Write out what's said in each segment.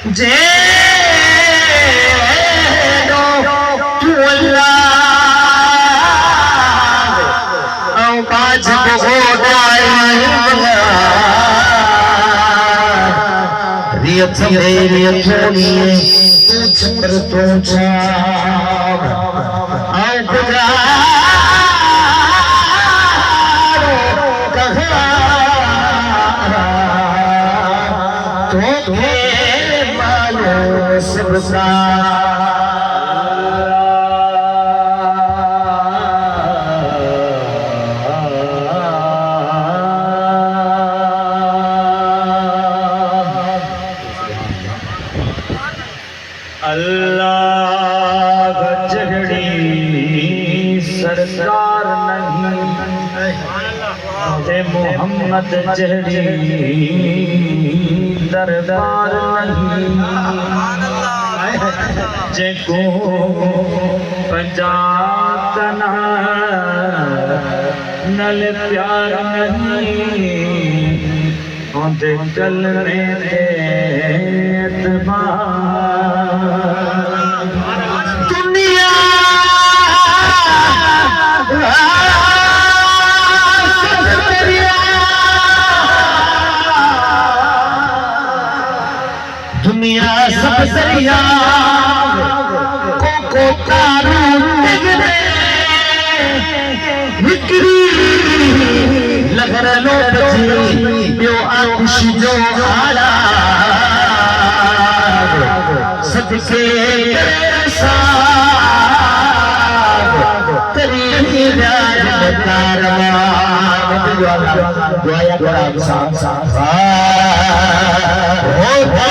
जे तू अल्लाह औ बाज बगोदाई रियत मेरी थोड़ी छतर तो छाव औ खुदा सबसा अल्लाह गजड़ी सरकार नहीं ते मोहम्मद जहड़ी दरबार नहीं जेको पंजातना नल प्यार नहीं होंदे चलने दे दुनिया दुनिया सब सरिया को कानून निगरे विक्री लगर लो बची बियो आकुश जो आला सदके तेरी याद कारवां दुआ करा सा हो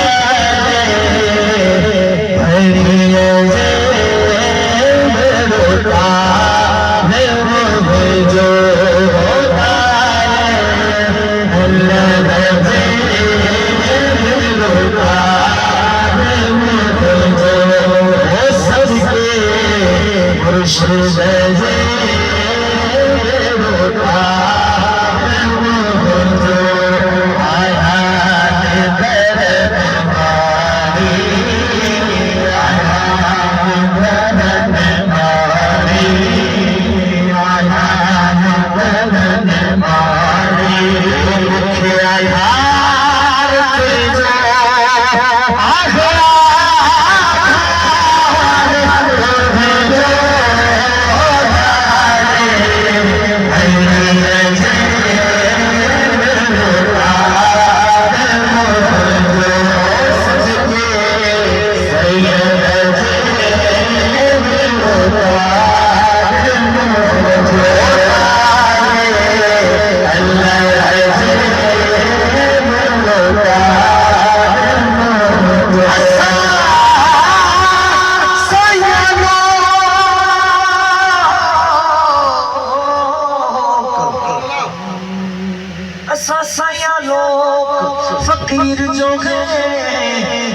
फकीर जो है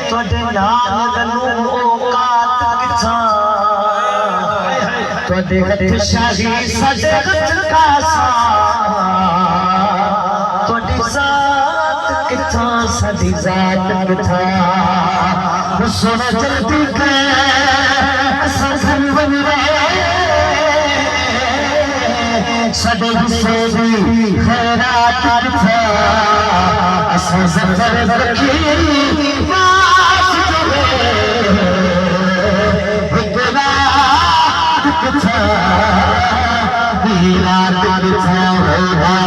तोड़े नाम गलू औकात किथा तोड़े हथ शाही सदे हथ कासा तोड़ी जात किथा सदी जात किथा सुन जल्दी के असन बन सदे हुसैनी खैरात किथा असा ज़फ़र रखी बास हिकरा किथा हीरा किथा